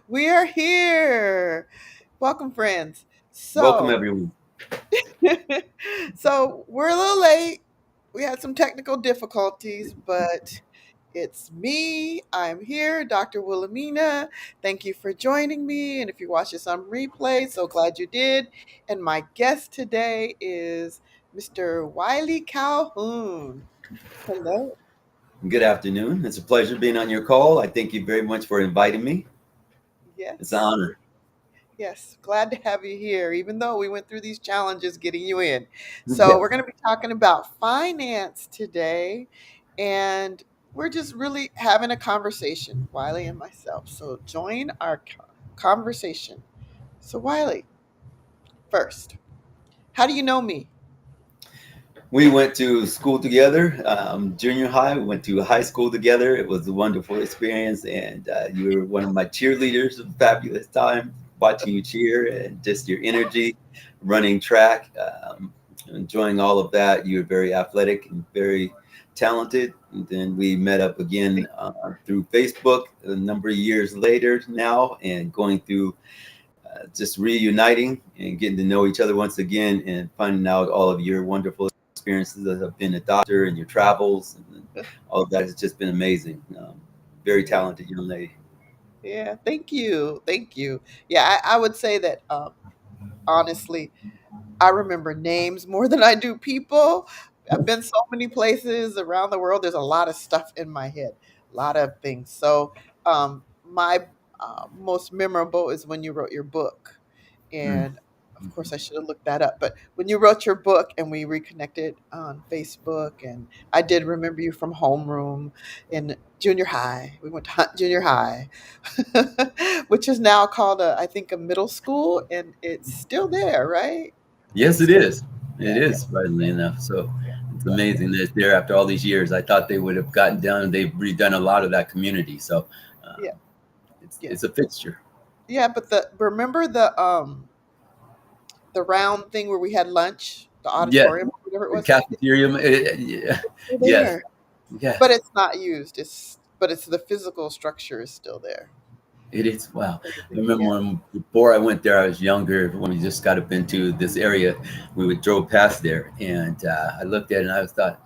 We are here. Welcome, friends. Welcome, So, everyone. so we're a little late. We had some technical difficulties, but it's me. I'm here, Dr. Wilhelmina. Thank you for joining me. And if you watch this on replay, so glad you did. And my guest today is Mr. Wiley Calhoun. Hello. Good afternoon. It's a pleasure being on your call. I thank you very much for inviting me. It's an Yes. honor. Yes, glad to have you here, even though we went through these challenges getting you in. So, we're Yes. going to be talking about finance today, and we're just really having a conversation, Wiley and myself. So, join our conversation. So, Wiley, first, how do you know me? We went to school together, junior high. We went to high school together. It was a wonderful experience, and you were one of my cheerleaders. A fabulous time watching you cheer and just your energy, running track, enjoying all of that. You were very athletic and very talented. And then we met up again through Facebook a number of years later now, and going through just reuniting and getting to know each other once again and finding out all of your wonderful experiences as I've been a doctor and your travels and all of that has just been amazing. Very Yeah, talented young lady. yeah, thank you. Thank you. Yeah, I would say that honestly, I remember names more than I do people. I've been so many places around the world. There's a lot of stuff in my head, a lot of things. So, my most memorable is when you wrote your book. Mm. And of course, I should have looked that up. But when you wrote your book and we reconnected on Facebook, and I did remember you from homeroom in junior high. We went to Hunt Junior High, which is now called, I think, a middle school, and it's still there, right? Yes, It's it still, is. It yeah, yeah, is, surprisingly enough. So yeah, it's yeah, yeah, amazing that it's there after all these years. I thought they would have gotten down and they've redone a lot of that community. So yeah, um, yeah. it's a fixture. Yeah, but remember the round thing where we had lunch, the Yeah, auditorium, whatever it the was. cafeteria. Yeah, It's still yes, there, but yes. it's not used. It's the physical structure is still there. It is. Wow. I Everything, remember yeah, when before I went there, I was younger. When we just got up into this area, we would drove past there, and I looked at it and I thought,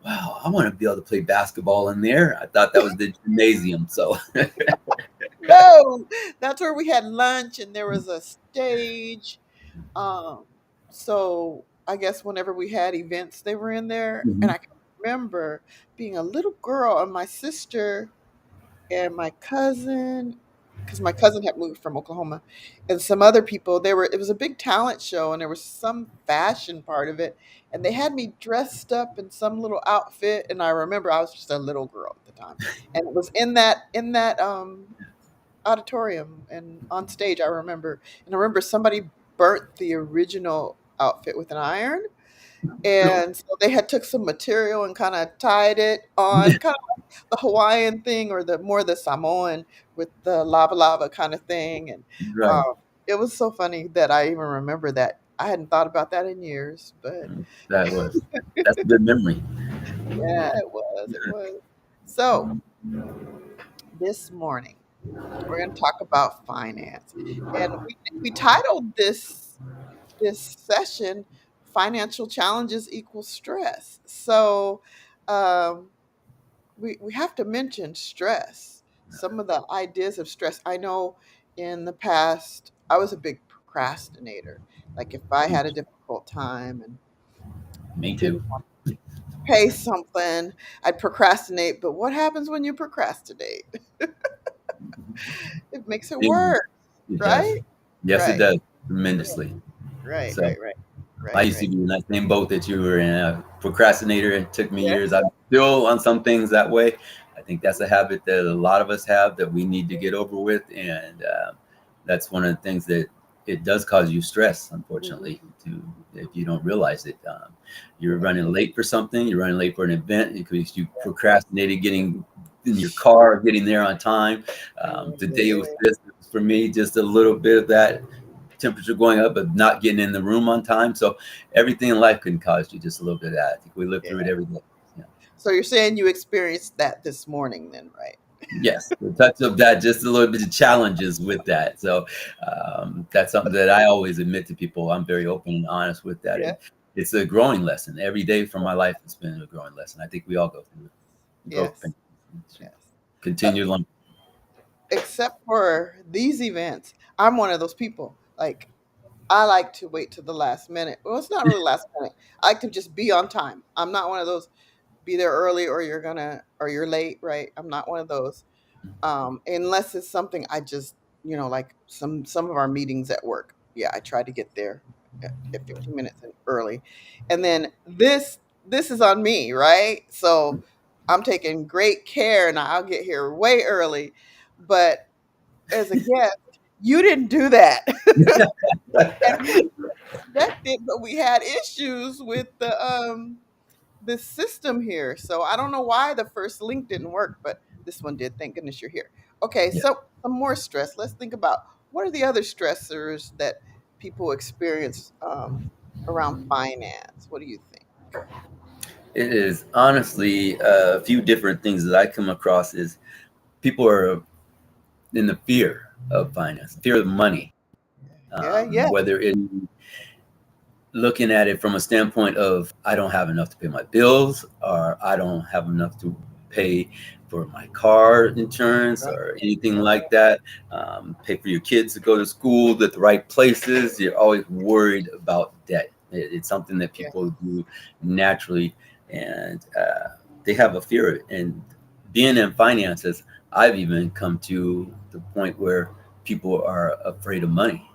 "Wow, I want to be able to play basketball in there." I thought that was the gymnasium. So, no, that's where we had lunch, and there was a stage. Um, so I guess whenever we had events, they were in there, and Mhm. I can remember being a little girl, and my sister and my cousin, because my cousin had moved from Oklahoma, and some other people. It was a big talent show, and there was some fashion part of it, and they had me dressed up in some little outfit, and I remember I was just a little girl at the time, and it was in that auditorium and on stage. I remember somebody burnt the original outfit with an iron, No, and so they had took some material and kind of tied it on, kind of like the Hawaiian thing, or the Samoan with the lava lava kind of thing. And right. um, it was so funny that I even remember that. I hadn't thought about that in years, but That was that's a good memory. yeah, it was. It was. So this morning we're going to talk about finance, and we titled this session "Financial Challenges Equal Stress." So we have to mention stress. Some of the ideas of stress. I know in the past I was a big procrastinator. Like if I had a difficult time and Me too. didn't want to pay something, I'd procrastinate. But what happens when you procrastinate? It makes it It worse, does. right? Yes, it Right. does tremendously. Right. So. Right. Right. I Right. used to Right. be in that same boat that you were in, a procrastinator. It took me years. Yes. I'm still on some things that way. I think that's a habit that a lot of us have that we need to get over with, and that's one of the things that it does cause you stress. Mhm. Unfortunately, to if you don't realize it, you're Right. running late for something. You're running late for an event because you procrastinated getting in your car, getting there on time. Today it was Right. just for me, just a little bit of that temperature going up, but not getting in the room on time. So everything in life can cause you just a little bit of that. I think we live through it Yeah. every day. Yeah. So you're saying you experienced that this morning then, right? Yes, a touch of that, just a little bit of challenges with that. So that's something that I always admit to people. I'm very open and honest with that, Yeah. and it's a growing lesson. Every day from my life, it's been a growing lesson. I think we all go through it. Growth, Yes. Yes. Uh, continue learning. except for these events, I'm one of those people. Like, I like to wait to the last minute. Well, it's not really last minute. I like to just be on time. I'm not one of those be there early or you're late, right? I'm not one of those. Unless it's something I just, like some of our meetings at work. Yeah, I try to get there at 15 minutes early. And then this is on me, right? So I'm taking great care and I'll get here way early. But as a guest, you didn't do that. And we expected, but we had issues with the system here. So I don't know why the first link didn't work, but this one did. Thank goodness you're here. Okay, Yeah, so some more stress. Let's think about what are the other stressors that people experience around finance. What do you think? it is honestly a few different things that I come across is people are in the fear of finance, fear of money, Yeah, yeah, whether it looking at it from a standpoint of I don't have enough to pay my bills, or I don't have enough to pay for my car insurance right, or anything like that. Pay for your kids to go to school at the right places. You're always worried about debt. It's something that yeah, people do naturally, and they have a fear of it. And being in finances, I've even come to the point where people are afraid of money.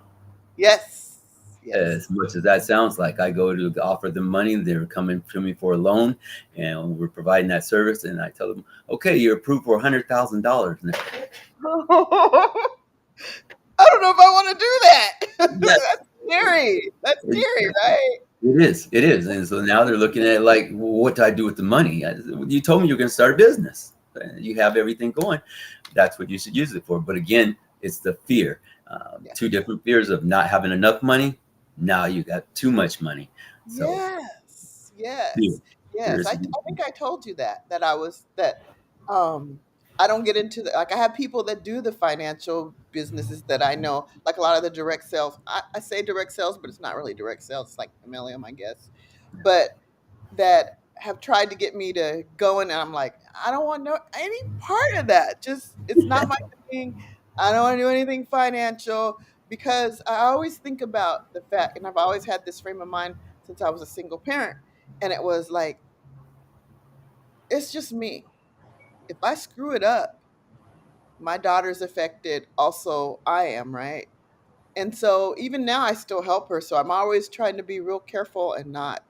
yes, As yes. much as that sounds like, I go to offer them money, they're coming to me for a loan, and we're providing that service. And I tell them, okay, you're approved for $100,000. I don't know if I want to do that. Yes, That's scary. That's scary, exactly. right? It is. It is. And so now they're looking at it like, well, what do I do with the money? You told me you're going to start a business. You have everything going. That's what you should use it for. But again, it's the fear. Yeah. Two different fears of not having enough money. Now you got too much money. So Yes, fear. yes, Fear yes. is I think I told you that I was that um I don't get into the like I have people that do the financial businesses that I know, like a lot of the direct sales. I say direct sales, but it's not really direct sales, it's like MLM, I guess. But that have tried to get me to go in and I'm like, I don't want no any part of that. Just it's not my thing. I don't want to do anything financial because I always think about the fact and I've always had this frame of mind since I was a single parent. And it was like, it's just me. If I screw it up, my daughter's affected. Also, I am, right? And so even now I still help her. So I'm always trying to be real careful and not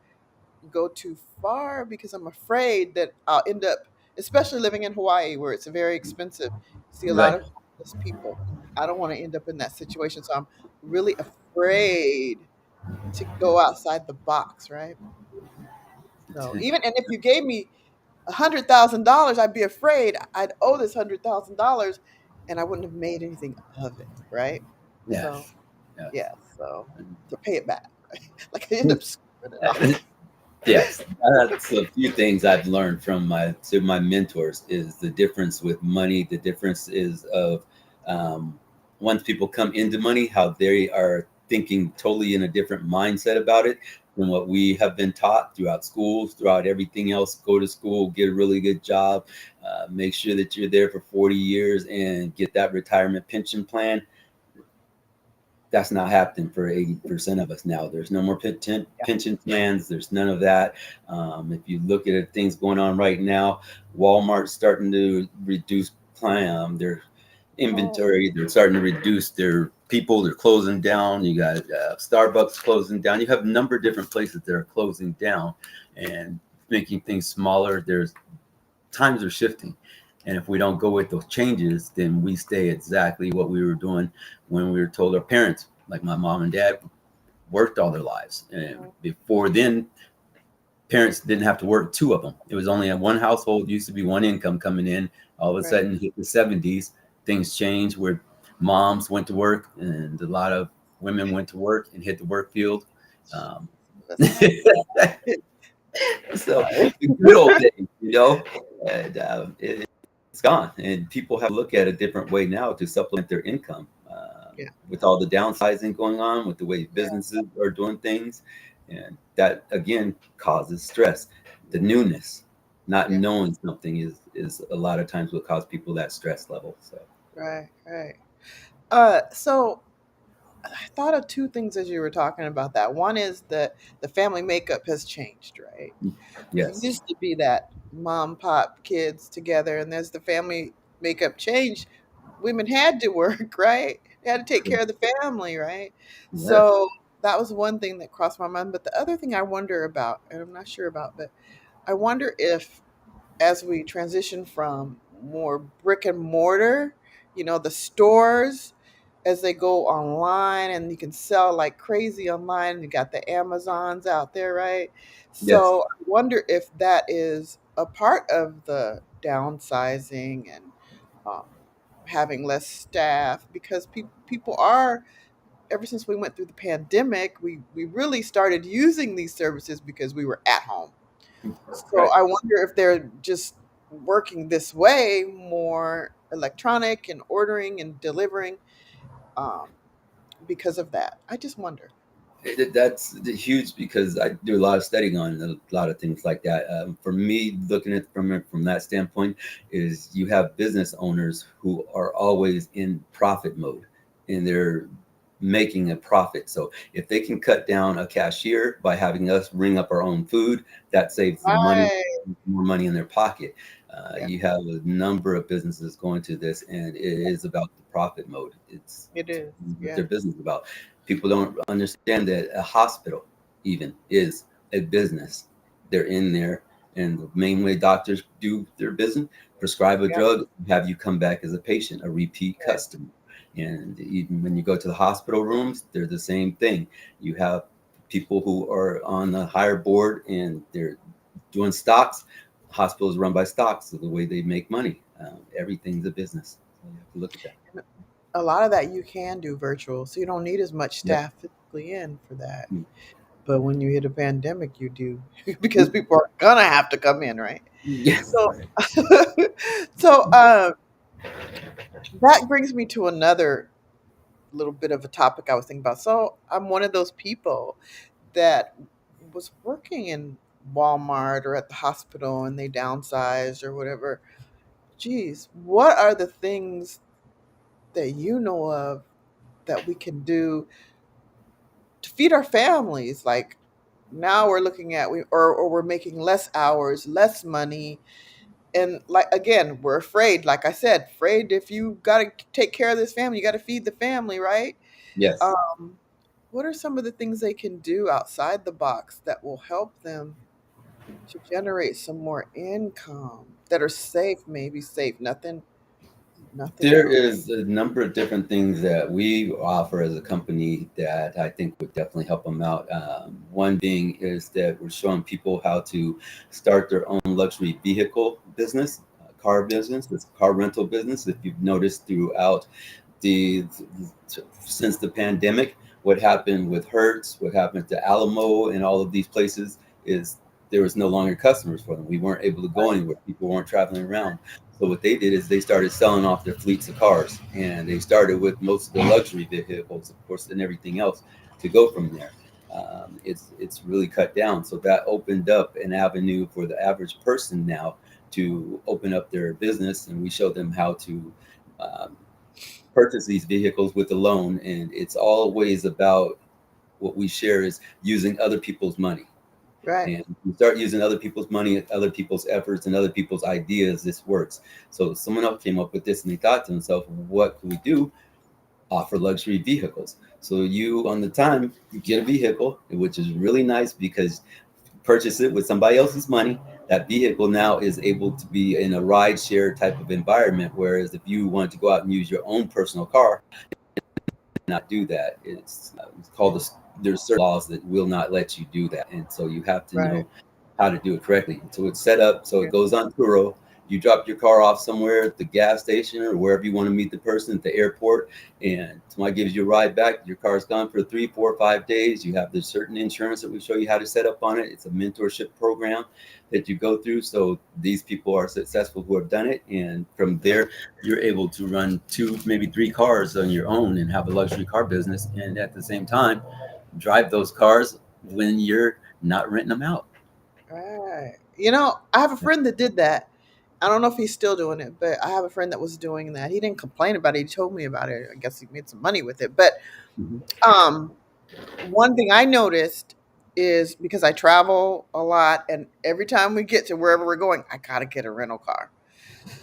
go too far because I'm afraid that I'll end up, especially living in Hawaii where it's very expensive, see a lot right. of homeless people. I don't want to end up in that situation. So I'm really afraid to go outside the box, right? So even and if you gave me $100,000, I'd be afraid I'd owe this $100,000 and I wouldn't have made anything of it, right? So Yes. Yes. yeah, so to pay it back, right? Like I end up screwing it off. Yes, that's a few things I've learned from my mentors is the difference with money. The difference is of um, once people come into money, how they are thinking totally in a different mindset about it than what we have been taught throughout schools, throughout everything else. Go to school, get a really good job, make sure that you're there for 40 years and get that retirement pension plan. That's not happening for 80% of us now. There's no more Yeah. pension plans. There's none of that. If you look at things going on right now, Walmart's starting to reduce their Oh, inventory. They're starting to reduce their people. They're closing down. You got Starbucks closing down. You have a number of different places that are closing down and making things smaller. There's times are shifting. And if we don't go with those changes, then we stay exactly what we were doing when we were told our parents, like my mom and dad, worked all their lives. And mhm, before then, parents didn't have to work two of them. It was only in one household, used to be one income coming in. All of a right. sudden, hit the 70s, things changed where moms went to work and a lot of women went to work and hit the work field. Um, That's not so right. the good old days, and it's gone. And people have to look at a different way now to supplement their income. Yeah. With all the downsizing going on, with the way Yeah. businesses are doing things, and that again causes stress. The newness, not Yeah. knowing something is a lot of times what causes people that stress level. So Right. Right. So I thought of two things as you were talking about that. One is that the family makeup has changed, right? It yes, used to be that mom, pop, kids together, and as the family makeup changed, women had to work, right? They had to take care of the family, right? yes, So that was one thing that crossed my mind. But the other thing I wonder about, and I'm not sure about, but I wonder if as we transition from more brick and mortar, the stores, as they go online and you can sell like crazy online, you got the Amazons out there, right? yes. So I wonder if that is a part of the downsizing and um, having less staff because people are, ever since we went through the pandemic, we really started using these services because we were at home. So Right. I wonder if they're just working this way, more electronic and ordering and delivering, um, because of that. I just wonder. That's huge because I do a lot of studying on a lot of things like that. For me, looking at from that standpoint, is you have business owners who are always in profit mode, and they're making a profit. So if they can cut down a cashier by having us ring up our own food, that saves them money, Right. more money in their pocket. Yeah, You have a number of businesses going to this, and it is about the profit mode. it It's is. what Yeah. their business is about. People don't understand that a hospital even is a business. They're in there, and the main way doctors do their business, prescribe a Yeah. drug, have you come back as a patient, a repeat Right. customer. And even when you go to the hospital rooms, they're the same thing. You have people who are on the higher board and they're doing stocks. Hospitals run by stocks, so the way they make money. Everything's a business. So you have to look at that. And a lot of that you can do virtual, so you don't need as much Yep. staff physically in for that. Mm. But when you hit a pandemic, you do because people are gonna have to come in, right? Yes. So, so that brings me to another little bit of a topic I was thinking about. So I'm one of those people that was working in Walmart or at the hospital and they downsized or whatever. Geez, what are the things that you know of that we can do to feed our families? Like now we're looking at or we're making less hours, less money. And like again, we're afraid, like I said, afraid if you gotta take care of this family, you gotta feed the family, right? Yes. Um, what are some of the things they can do outside the box that will help them to generate some more income that are safe, maybe safe, nothing There else. is a number of different things that we offer as a company that I think would definitely help them out. One being is that we're showing people how to start their own luxury vehicle business, car business, this car rental business. If you've noticed throughout the since the pandemic, what happened with Hertz, what happened to Alamo, and all of these places is there was no longer customers for them. We weren't able to go Right, anywhere. People weren't traveling around. So what they did is they started selling off their fleets of cars, and they started with most of the luxury vehicles, of course, and everything else to go from there. It's really cut down, so that opened up an avenue for the average person now to open up their business, and we show them how to um, purchase these vehicles with a loan, and it's always about what we share is using other people's money. right, And you start using other people's money, other people's efforts, and other people's ideas, this works. So someone else came up with this and they thought to themselves, what can we do? Offer luxury vehicles. So you on the time you get a vehicle, which is really nice because purchase it with somebody else's money. That vehicle now is able to be in a ride share type of environment. Whereas if you wanted to go out and use your own personal car, not do that. It's called there's certain laws that will not let you do that, and so you have to right. know how to do it correctly. So it's set up so Yeah, it goes on Turo. You drop your car off somewhere at the gas station or wherever you want to meet the person at the airport, and somebody gives you a ride back. Your car's gone for 3, 4, 5 days. You have this certain insurance that we show you how to set up on it. It's a mentorship program that you go through. So these people are successful who have done it, and from there, you're able to run 2, maybe 3 cars on your own and have a luxury car business, and at the same time, drive those cars when you're not renting them out. Right. You know, I have a friend that did that. I don't know if he's still doing it, but I have a friend that was doing that. He didn't complain about it. He told me about it. I guess he made some money with it. But Mhm. um one thing I noticed is because I travel a lot and every time we get to wherever we're going, I got to get a rental car.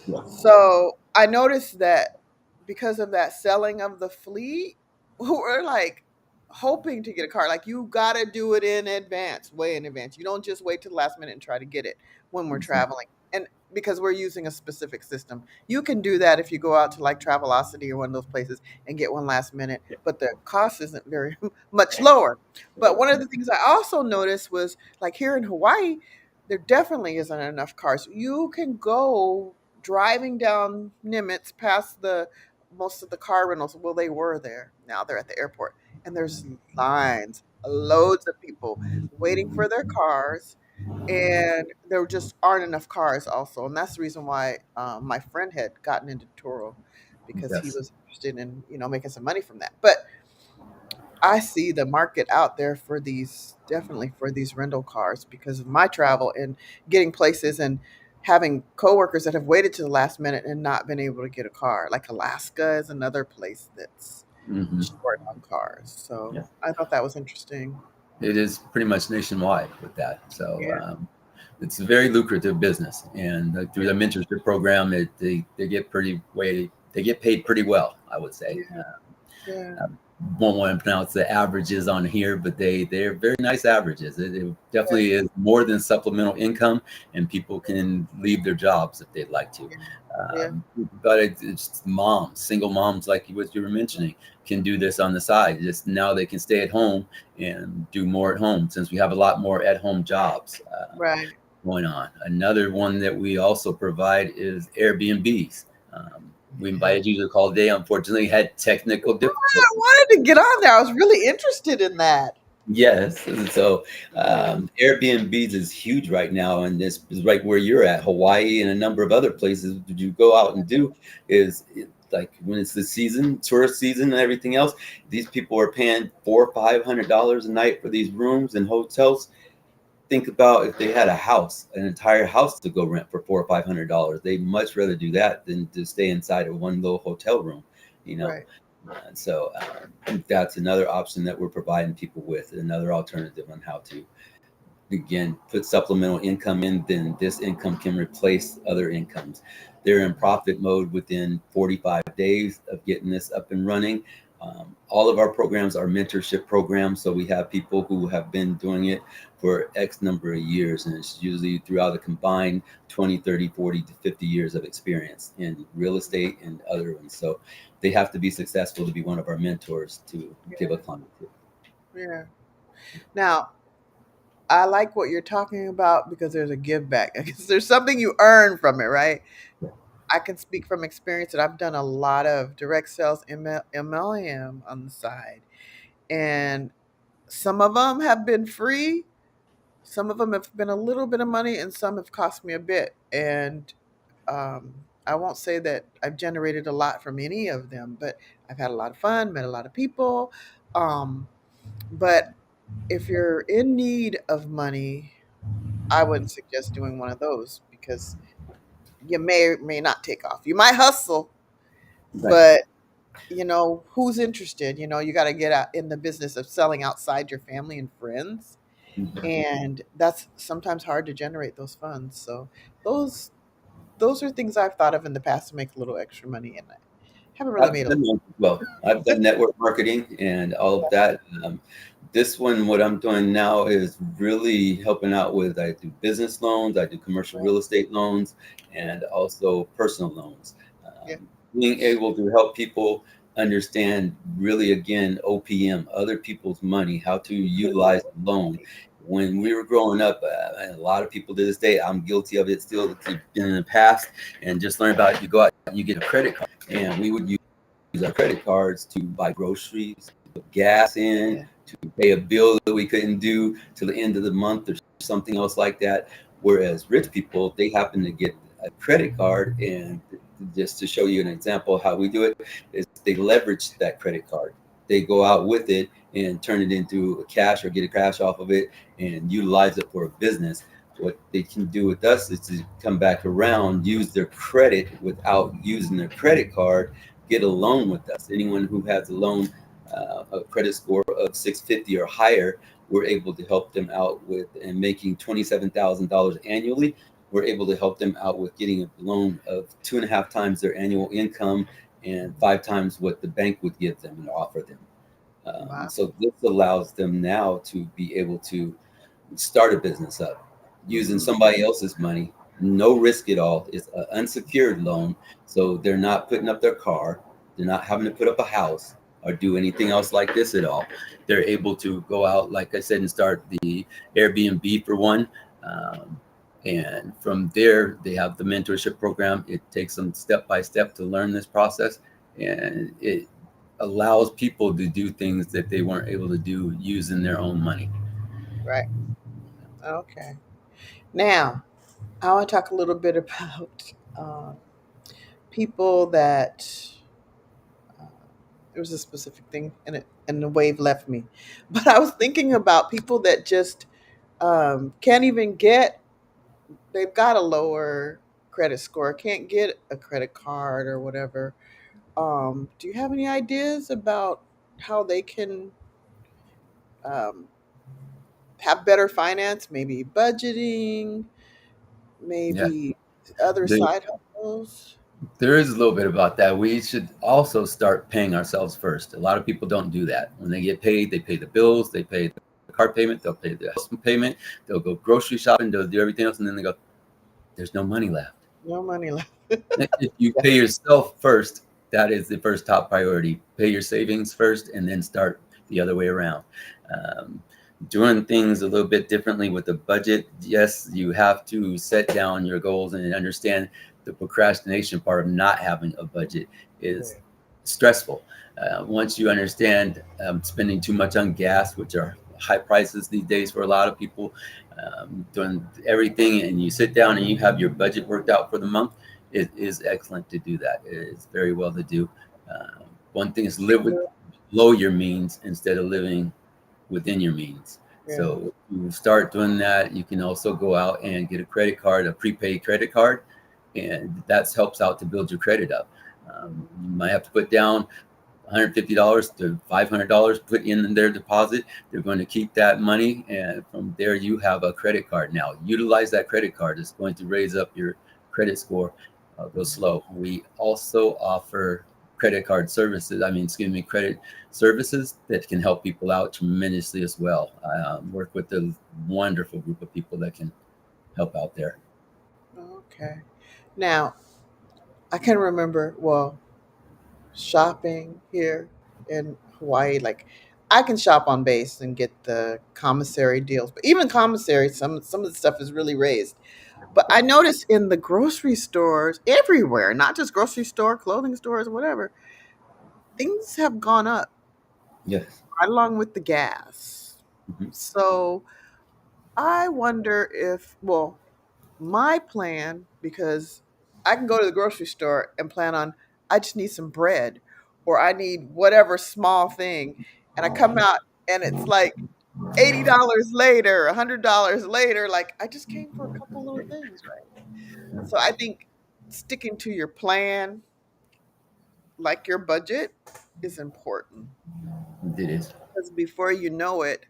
Yeah. So I noticed that because of that selling of the fleet, we're like hoping to get a car. Like you got to do it in advance, way in advance. You don't just wait to the last minute and try to get it when we're Exactly. traveling. And because we're using a specific system, you can do that if you go out to like Travelocity or one of those places and get one last minute, Yeah. but the cost isn't very much lower. But one of the things I also noticed was like here in Hawaii, there definitely isn't enough cars. You can go driving down Nimitz past the most of the car rentals. Well, they were there. Now they're at the airport, and there's lines, loads of people waiting for their cars, and there just aren't enough cars. Also, and that's the reason why my friend had gotten into Turo because he Yes. was interested in making some money from that. But I see the market out there for these definitely for these rental cars because of my travel and getting places and having coworkers that have waited to the last minute and not been able to get a car. Like Alaska is another place that's Hmm. short on cars. Yeah. So I thought that was interesting. It is pretty much nationwide with that. So Yeah, it's a very lucrative business, and through yeah, the mentorship program, they get they get paid pretty well, I would say. yeah, yeah, I won't want to pronounce the averages on here, but they're very nice averages. It yeah, definitely is more than supplemental income, and people can leave their jobs if they'd like to. yeah, But it's moms, single moms, like what you were mentioning, can do this on the side. Just now they can stay at home and do more at home since we have a lot more at home jobs right. going on. Another one that we also provide is Airbnbs. We Yeah. invited you to call today. Unfortunately, had technical I difficulties. wanted to get on there. I was really interested in that. Yes. So Airbnbs is huge right now, and this is right where you're at, Hawaii, and a number of other places that you go out and do like when it's the season, tourist season, and everything else. These people are paying $400, $500 a night for these rooms and hotels. Think about if they had a house, an entire house to go rent for $400 or $500. They'd much rather do that than to stay inside of one little hotel room, you know. Right. So that's another option that we're providing people with, another alternative on how to, again, put supplemental income in, then this income can replace other incomes. They're in profit mode within 45 days of getting this up and running. All of our programs are mentorship programs. So we have people who have been doing it for X number of years, and it's usually throughout a combined 20, 30, 40 to 50 years of experience in real estate and other ones. So they have to be successful to be one of our mentors to give a Yeah. client to. Yeah. Now, I like what you're talking about because there's a give back. Because there's something you earn from it, right? I can speak from experience that I've done a lot of direct sales MLM on the side, and some of them have been free, some of them have been a little bit of money, and some have cost me a bit. And I won't say that I've generated a lot from any of them, but I've had a lot of fun, met a lot of people. Um, but if you're in need of money, I wouldn't suggest doing one of those because you may or may not take off. You might hustle, Right. but who's interested? You got to get out in the business of selling outside your family and friends, Mhm. and that's sometimes hard to generate those funds. So those those are things I've thought of in the past to make a little extra money, and I haven't really I've made a done those as well. I've done network marketing and all of that. This one, what I'm doing now is really helping out with. I do business loans, I do commercial right. real estate loans, and also personal loans. Yeah, Being able to help people understand really again OPM, other people's money, how to utilize a loan, When we were growing up, and a lot of people to this day, I'm guilty of it still in the past, and just learn about it. You go out, you get a credit card, and we would use our credit cards to buy groceries, put gas in, Yeah. to pay a bill that we couldn't do till the end of the month or something else like that. Whereas rich people, they happen to get a credit card, and just to show you an example of how we do it, is they leverage that credit card. They go out with it and turn it into a cash or get a cash off of it and utilize it for a business. What they can do with us is to come back around, use their credit without using their credit card, get a loan with us. Anyone who has a loan, a credit score of 650 or higher, we're able to help them out with, and making $27,000 annually, we're able to help them out with getting a loan of 2.5 times their annual income and 5 times what the bank would give them and offer them. Wow. So this allows them now to be able to start a business up using Mhm. somebody else's money, no risk at all. It's an unsecured loan, so they're not putting up their car, they're not having to put up a house or do anything else like this at all. They're able to go out, like I said, and start the Airbnb for one. Um, and from there, they have the mentorship program. It takes them step by step to learn this process, and it allows people to do things that they weren't able to do using their own money. Right. Okay. Now, I want to talk a little bit about people that uh, there was a specific thing and the wave left me. But I was thinking about people that just can't even get, they've got a lower credit score, can't get a credit card or whatever. Do you have any ideas about how they can um, have better finance? Maybe budgeting, Yeah. maybe other The side hustles. There is a little bit about that. We should also start paying ourselves first. A lot of people don't do that. When they get paid, they pay the bills, they pay the car payment, they'll pay the house payment, they'll go grocery shopping, they'll do everything else, and then they go, there's no money left. No money left. If you Yeah. pay yourself first, that is the first top priority. Pay your savings first and then start the other way around. Um, Doing things a little bit differently with the budget. Yes, you have to set down your goals and understand the procrastination part of not having a budget is Right. stressful. Once you understand spending too much on gas, which are high prices these days for a lot of people, doing everything, and you sit down and you have your budget worked out for the month, it is excellent to do that. It is very well to do. One thing is live with below your means instead of living within your means. Yeah. So you start doing that. You can also go out and get a credit card, a prepaid credit card, and that helps out to build your credit up. Mhm. You might have to put down $150 to $500, put in their deposit. They're going to keep that money, and from there you have a credit card. Now utilize that credit card. It's going to raise up your credit score. Go slow. We also offer credit card services. Excuse me, credit services that can help people out tremendously as well. I work with a wonderful group of people that can help out there. Okay. Now, I can remember, well, shopping here in Hawaii, like I can shop on base and get the commissary deals, but even commissary, some of the stuff is really raised. But I notice in the grocery stores everywhere, not just grocery store, clothing stores, whatever, things have gone up Yes. right along with the gas. Mhm. So I wonder if, well, my plan, because I can go to the grocery store and plan on, I just need some bread or I need whatever small thing. And I come out and it's like $80 later, $100 later. Like I just came for a couple little things, right? So I think sticking to your plan, like your budget, is important It is. because before you know it,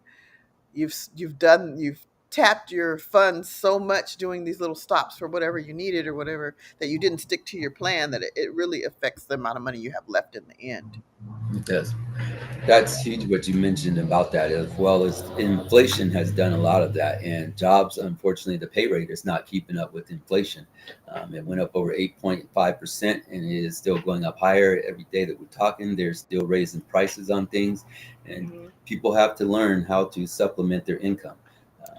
you've tapped your funds so much doing these little stops for whatever you needed or whatever that you didn't stick to your plan that it really affects the amount of money you have left in the end. It does. That's huge what you mentioned about that, as well as inflation has done a lot of that. And jobs, unfortunately, the pay rate is not keeping up with inflation. It went up over 8.5%, and it is still going up higher every day that we're talking. They're still raising prices on things, and Mhm. people have to learn how to supplement their income.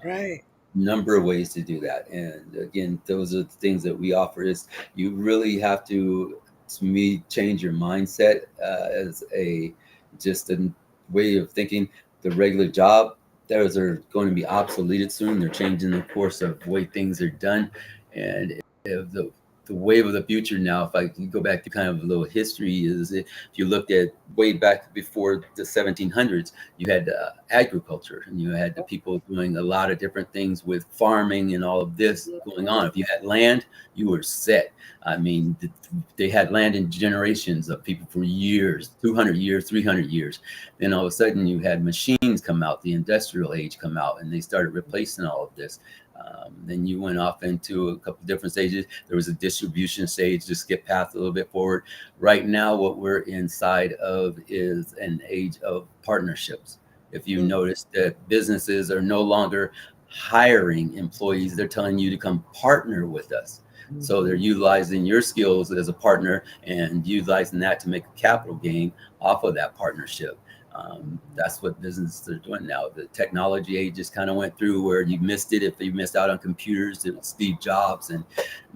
Right. Number of ways to do that. And again, those are the things that we offer. Is you really have to me, change your mindset as a just a way of thinking. The regular job, those are going to be obsoleted soon. They're changing the course of the way things are done, and if the wave of the future now, if I can go back to kind of a little history, is if you looked at way back before the 1700s, you had agriculture, and you had the people doing a lot of different things with farming and all of this going on. If you had land, you were set. I mean, they had land in generations of people for years, 200 years, 300 years. Then all of a sudden, you had machines come out, the industrial age come out, and they started replacing all of this. Then you went off into a couple different stages. There was a distribution stage, to skip past a little bit forward. Right now, what we're inside of is an age of partnerships. If you Mm-hmm. notice that businesses are no longer hiring employees, they're telling you to come partner with us. So they're Mm-hmm. utilizing your skills as a partner and utilizing that to make a capital gain off of that partnership. That's what businesses are doing now. The technology age just kind of went through where you missed it. If you missed out on computers, it was Steve Jobs and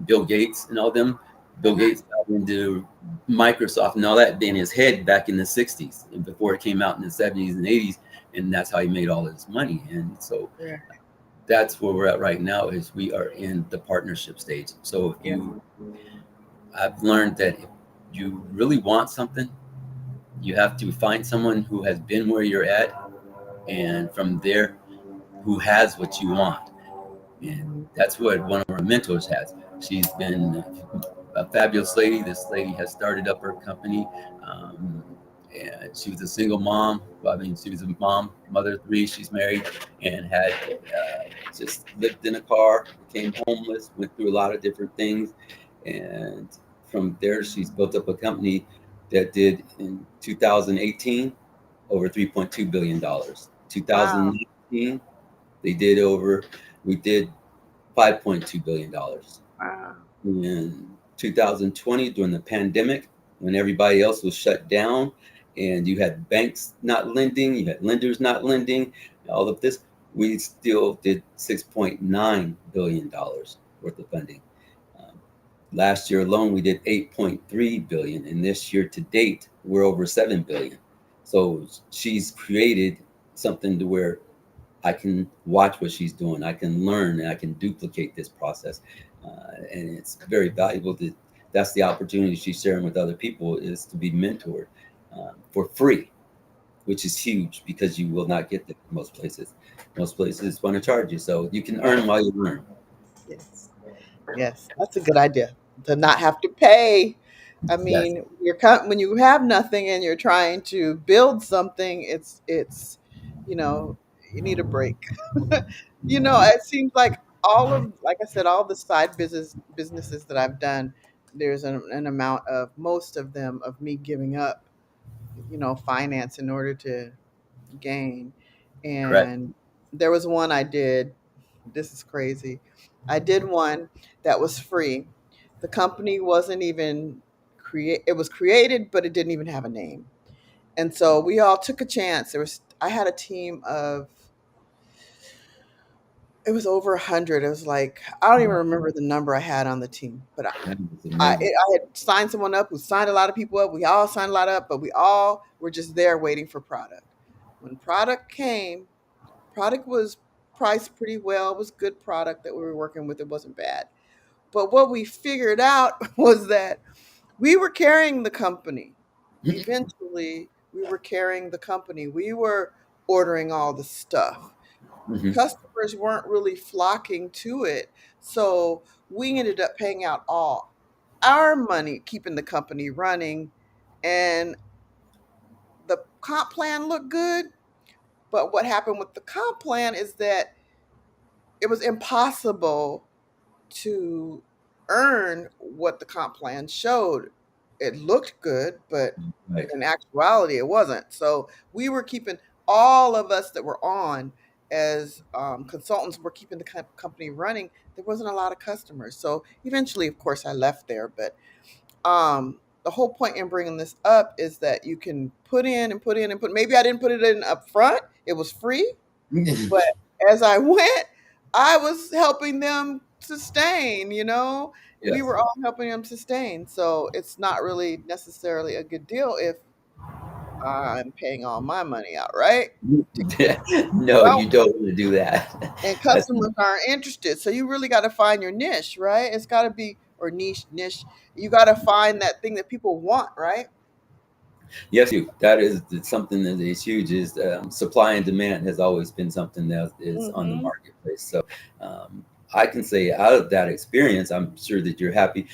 Bill Gates and all them. Bill Gates got into Microsoft and all that in his head back in the 60s and before it came out in the 70s and 80s. And that's how he made all his money. And so Yeah. that's where we're at right now is we are in the partnership stage. So if Yeah. you, I've learned that if you really want something, you have to find someone who has been where you're at, and from there, who has what you want. And Mm-hmm. that's what one of our mentors has. She's been a fabulous lady. This lady has started up her company. Um, and she was a single mom. Well, I mean, she was a mom, mother of three. She's married and had just lived in a car, became homeless, went through a lot of different things. And from there, she's built up a company that did in 2018 over $3.2 billion. Wow. 2019, they did over, we did $5.2 billion. Wow. In 2020, during the pandemic, when everybody else was shut down, and you had banks not lending, you had lenders not lending, all of this, we still did $6.9 billion worth of funding. Um, Last year alone, we did 8.3 billion, and this year to date, we're over 7 billion. So she's created something to where I can watch what she's doing. I can learn and I can duplicate this process. And it's very valuable to, that's the opportunity she's sharing with other people is to be mentored for free, which is huge because you will not get that in most places. Most places want to charge you. So you can earn while you learn. Yes. Yes. That's a good idea to not have to pay. I That's mean, when you have nothing and you're trying to build something, it's you know, you need a break. It seems like like I said, all the side businesses that I've done, there's an amount of most of them of me giving up, finance in order to gain. correct. And there was one I did. This is crazy. I did one that was free. The company wasn't even it was created, but it didn't even have a name. And so we all took a chance. I had a team of it was over 100. It was like I don't even remember the number I had on the team, but That is amazing. I had signed someone up who signed a lot of people up. We all signed a lot up, but we all were just there waiting for product. When product came, product was priced pretty well. It was good product that we were working with. It wasn't bad. But what we figured out was that we were carrying the company. Eventually, we were carrying the company. We were ordering all the stuff. Mhm. Customers weren't really flocking to it. So we ended up paying out all our money, keeping the company running. And the comp plan looked good. But what happened with the comp plan is that it was impossible to earn what the comp plan showed. It looked good, but Right. in actuality, it wasn't. So we were keeping all of us that were on as consultants were keeping the company running. There wasn't a lot of customers. So eventually, of course, I left there. But the whole point in bringing this up is that you can put in and put in and put. Maybe I didn't put it in up front. It was free, but as I went, I was helping them sustain, you know? We Yes. were all helping them sustain. So it's not really necessarily a good deal if I'm paying all my money out, right? To keep No, going. you don't want to do that. And That's customers aren't interested. So you really got to find your niche, right? It's got to be, or niche. You got to find that thing that people want, right? yes, you. That is something that is huge. Is supply and demand has always been something that is on the Hmm. marketplace. So I can say out of that experience, I'm sure that you're happy.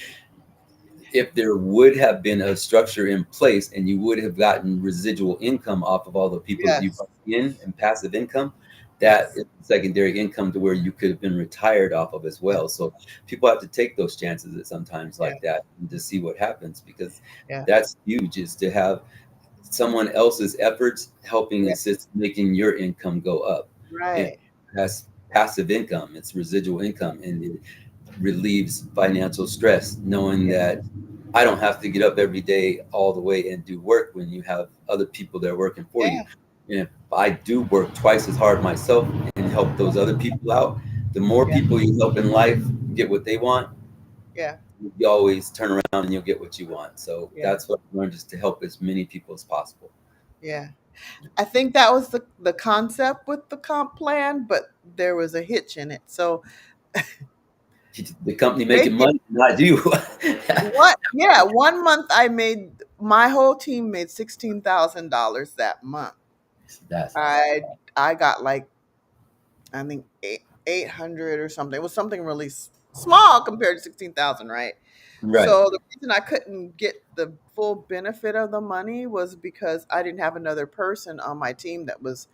If there would have been a structure in place and you would have gotten residual income off of all the people that you Yes. brought in and passive income, that Yes. is secondary income to where you could have been retired off of as Yeah. well. So people have to take those chances at sometimes Yeah. like that and to see what happens, because Yeah. that's huge, is to have someone else's efforts helping Yeah. assist making your income go up. And Right. that's passive income, it's residual income, and it relieves financial stress knowing Yeah. that I don't have to get up every day all the way and do work when you have other people that are working for you. Yeah. And if I do work twice as hard myself and help those other people out, the more Yeah. people you help in life get what they want, Yeah. you always turn around and you'll get what you want. So Yeah. that's what I learned, is to help as many people as possible. Yeah. I think that was the concept with the comp plan, but there was a hitch in it. So The company make making it money, not you. what? Yeah, 1 month I made my whole team made $16,000 that month. That's I I got like I think 800 or something. It was something really small compared to 16,000, right? right. So the reason I couldn't get the full benefit of the money was because I didn't have another person on my team that was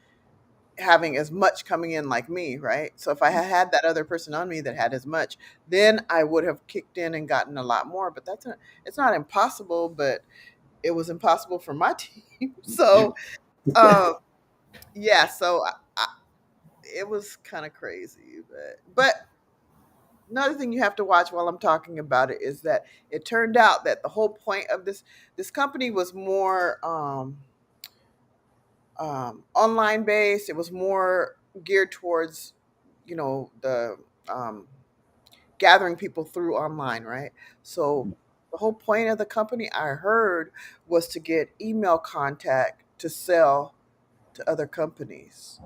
having as much coming in like me, right? So if I had had that other person on me that had as much, then I would have kicked in and gotten a lot more. But it's not impossible, but it was impossible for my team. So um, yeah, so it was kind of crazy, but another thing you have to watch while I'm talking about it is that it turned out that the whole point of this company was more online based. It was more geared towards, the um, gathering people through online, right? So the whole point of the company, I heard, was to get email contact to sell to other companies.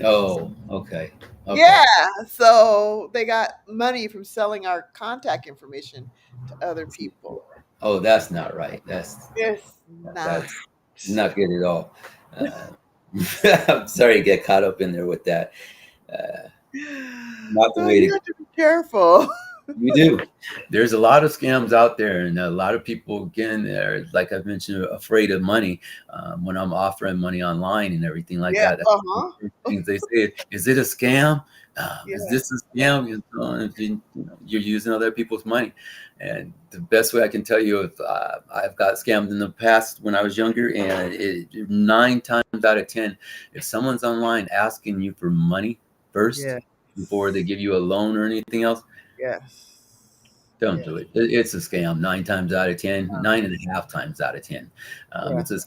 Oh, okay. Okay. Yeah, so they got money from selling our contact information to other people. Oh, that's not right. It's not. That's not good at all. Uh, I'm sorry to get caught up in there with that. Uh, not the So way you to. have to be careful. You do. There's a lot of scams out there, and a lot of people, again, are, like I've mentioned, afraid of money. When I'm offering money online and everything like Yeah. that, that's one of Uh-huh. the first things they say, is it a scam? Is Yeah. this a Yeah. scam? If you're using other people's money. And the best way I can tell you, if I've got scammed in the past when I was younger, and 9 times out of 10, if someone's online asking you for money first Yes. before they give you a loan or anything else, Yes. don't Yes. do it. It's a scam 9 times out of 10, 9.5 times out of 10. Yeah. It's a,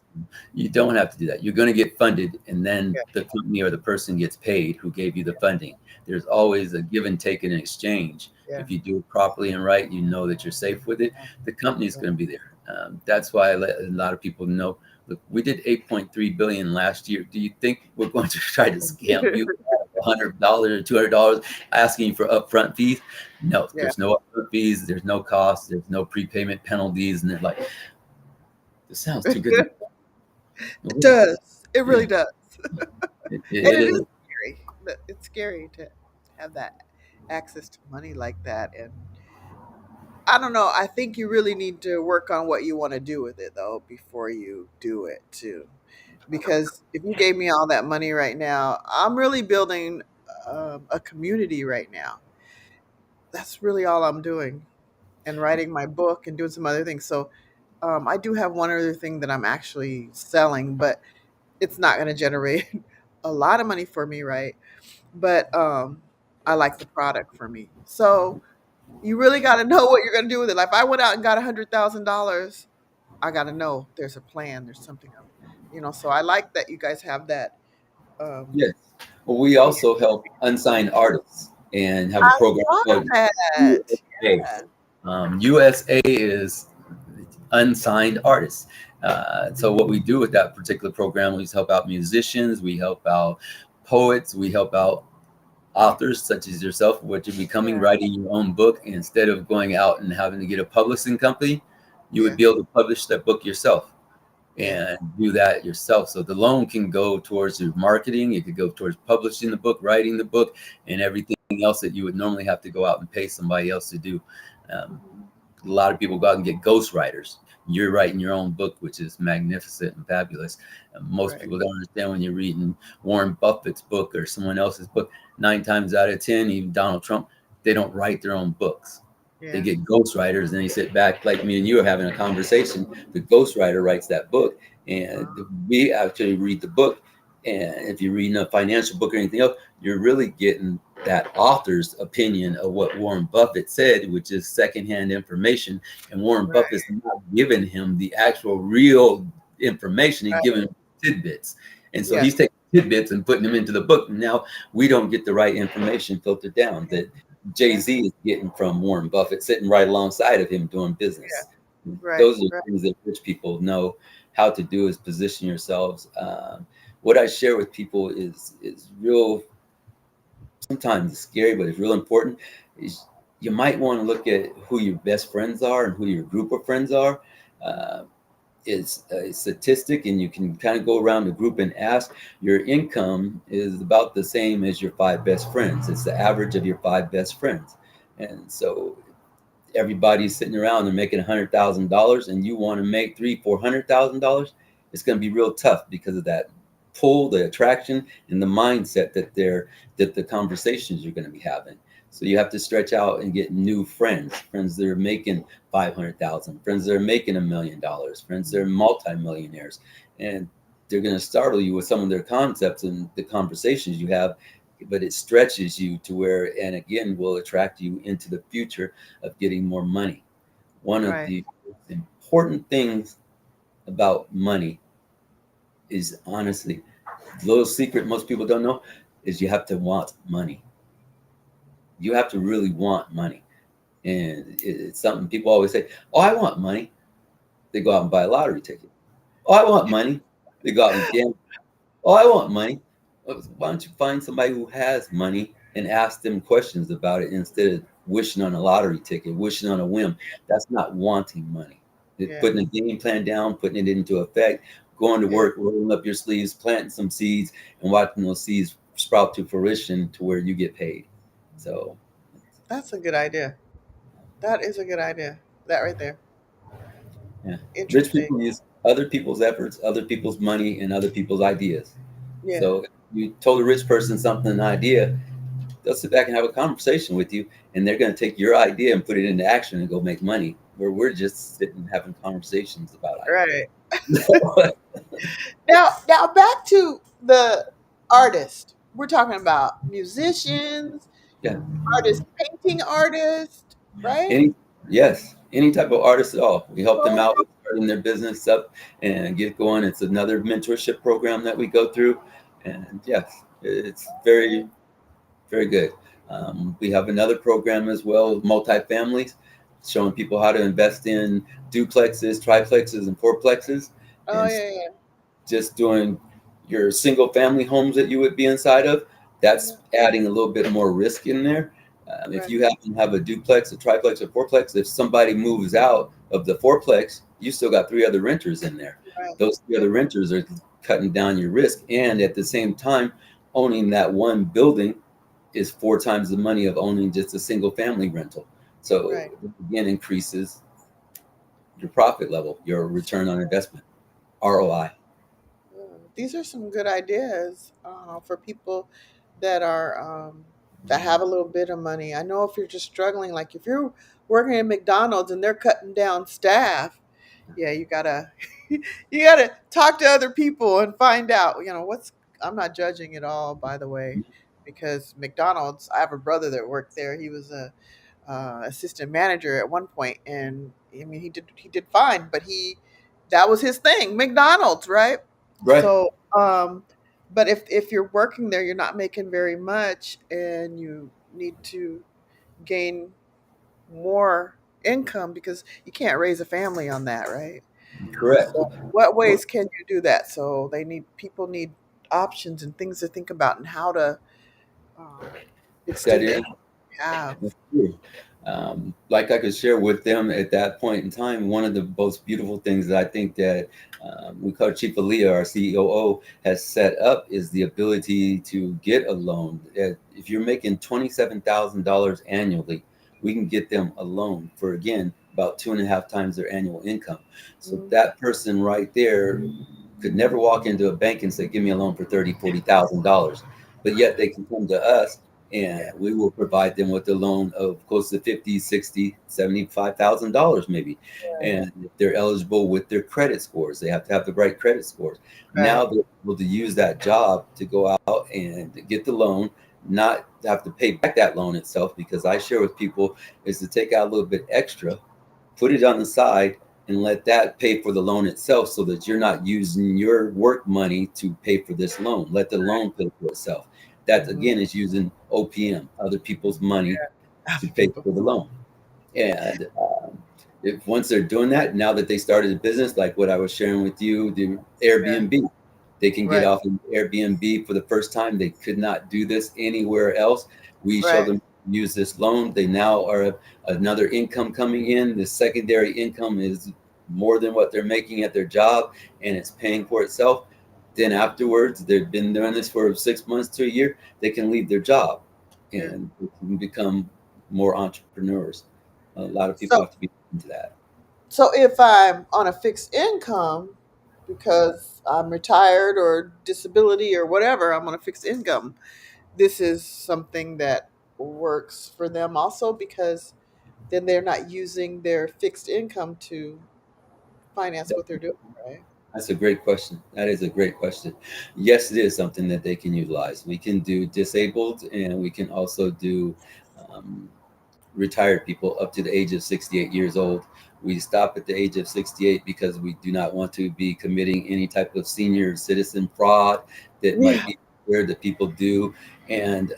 you don't have to do that. You're going to get funded, and then Yeah. the company or the person gets paid who gave you the funding. There's always a give and take in exchange. Yeah. If you do it properly and right, you know that you're safe with it. The company is Yeah. going to be there. That's why I let a lot of people know. Look, we did 8.3 billion last year. Do you think we're going to try to scam you $100 or $200 asking you for upfront fees? No, Yeah. there's no upfront fees, there's no cost, there's no prepayment penalties, and they're like, this sounds too good to It be. does. It really Yeah, does. And it it is is. scary. It's scary to have that access to money like that. And I don't know. I think you really need to work on what you want to do with it, though, before you do it, too. Because if you gave me all that money right now, I'm really building a community right now. That's really all I'm doing, and writing my book and doing some other things. So I do have one other thing that I'm actually selling, but it's not going to generate a lot of money for me, right? But I like the product for me. So you really got to know what you're going to do with it. Like if I went out and got $100,000, I got to know there's a plan, there's something, so I like that you guys have that. Um, Yes. Well, we also help unsigned artists and have a I program saw called that. USA. Yeah. USA is unsigned artists. So what we do with that particular program is help out musicians, we help out poets, we help out authors such as yourself, what you're becoming, Yeah. writing your own book. Instead of going out and having to get a publishing company, you would Yeah. be able to publish that book yourself Yeah. and do that yourself. So the loan can go towards your marketing, it could go towards publishing the book, writing the book, and everything else that you would normally have to go out and pay somebody else to do. Um, Mhm. a lot of people go out and get ghostwriters. You're writing your own book, which is magnificent and fabulous. Most Right. people don't understand when you're reading Warren Buffett's book or someone else's book. 9 times out of 10, even Donald Trump, they don't write their own books. They Yeah. get ghostwriters and they sit back like me and you are having a conversation. The ghostwriter writes that book, and Uh, we actually read the book. And if you're reading a financial book or anything else, you're really getting that author's opinion of what Warren Buffett said, which is secondhand information. And Warren right. Buffett's not giving him the actual real information. He's Right. giving him tidbits. And so Yeah. he's taking tidbits and putting them into the book. Now we don't get the right information filtered down that Jay Yeah. Z is getting from Warren Buffett, sitting right alongside of him doing Yeah. business. Right. Those are Right. things that rich people know how to do is position yourselves. What I share with people is real, sometimes it's scary, but it's real important. Is you might want to look at who your best friends are and who your group of friends are. Uh, it's a statistic, and you can kind of go around the group and ask. Your income is about the same as your five best friends. It's the average of your five best friends. And so everybody's sitting around and making $100,000, and you want to make $400,000, it's going to be real tough because of that pull, the attraction, and the mindset that the conversations you're going to be having. So you have to stretch out and get new friends, friends that are making 500,000, friends that are making $1 million, friends that are multimillionaires, and they're going to startle you with some of their concepts and the conversations you have, but it stretches you to where, and again, will attract you into the future of getting more money. One of Right. the important things about money is, honestly, the little secret most people don't know is you have to want money. You have to really want money. And it's something people always say, oh, I want money. They go out and buy a lottery ticket. Oh, I want money. They go out and gamble. Oh, I want money. Why don't you find somebody who has money and ask them questions about it instead of wishing on a lottery ticket, wishing on a whim? That's not wanting money. It's Yeah. putting a game plan down, putting it into effect, going to Yeah. work, rolling up your sleeves, planting some seeds, and watching those seeds sprout to fruition to where you get paid. So, That's a good idea. That is a good idea. That right there. yeah, rich Interesting. people use other people's efforts, other people's money, and other people's ideas. Yeah. So, if you told a rich person something, an idea, they'll sit back and have a conversation with you, and they're going to take your idea and put it into action and go make money, where we're just sitting having conversations about Right. ideas. Now back to the artist. We're talking about musicians, Yeah, artists, painting artists, right? any, yes, any type of artist at all, we help them Well, out with starting their business up and get going. It's another mentorship program that we go through, and yes, it's very, very good. We have another program as well, multifamilies, showing people how to invest in duplexes, triplexes, and fourplexes, oh and yeah, yeah, just doing your single family homes that you would be inside of. yeah. That's adding a little bit more risk in there. If Right, you happen to have a duplex, a triplex, or fourplex, if somebody moves out of the fourplex, you still got three other renters in there. right, Those three other renters are cutting down your risk, and at the same time, owning that one building is 4 times the money of owning just a single family rental. So right. again, increases your profit level, your return on investment, ROI. These are some good ideas for people that are that have a little bit of money. I know if you're just struggling, like if you're working at McDonald's and they're cutting down staff, yeah, you gotta you gotta talk to other people and find out. What's. I'm not judging at all, by the way, because McDonald's. I have a brother that worked there. He was a assistant manager at one point, and I mean he did fine, but he that was his thing, McDonald's, right? Right. So, But if you're working there, you're not making very much, and you need to gain more income because you can't raise a family on that, right? Correct. So, what ways can you do that? So people need options and things to think about and how to um, That extend the is income you have. That's true. Like I could share with them at that point in time, one of the most beautiful things that I think that we call Chief Aaliyah, our COO, has set up is the ability to get a loan. If you're making $27,000 annually, we can get them a loan for, again, about 2.5 times their annual income. So Mhm. that person right there could never walk into a bank and say, give me a loan for 30, $40,000. But yet they can come to us and Yeah, we will provide them with a loan of close to 50, 60, $75,000 maybe. right, And if they're eligible with their credit scores, they have to have the right credit scores. right. Now they're able to use that job to go out and get the loan, not have to pay back that loan itself, because I share with people is to take out a little bit extra, put it on the side, and let that pay for the loan itself, so that you're not using your work money to pay for this loan. Let the loan pay for itself. That Mhm. again is using OPM, other people's money, to Other pay people. for the loan. And if once they're doing that, now that they started a business, like what I was sharing with you, the Yeah, Airbnb, they can get right, off an Airbnb for the first time. They could not do this anywhere else. We show right. them use this loan. They now are another income coming in. The secondary income is more than what they're making at their job, and it's paying for itself. Then afterwards, they've been doing this for 6 months to a year. They can leave their job Yeah. and they can become more entrepreneurs. A lot of people So have to be into that. so if I'm on a fixed income because I'm retired or disability or whatever, I'm on a fixed income. This is something that works for them also because then they're not using their fixed income to finance what they're doing, right? That's a great question. That is a great question. Yes, it is something that they can utilize. We can do disabled, and we can also do um, retired people up to the age of 68 years old. We stop at the age of 68 because we do not want to be committing any type of senior citizen fraud that might Yeah. be where the people do. And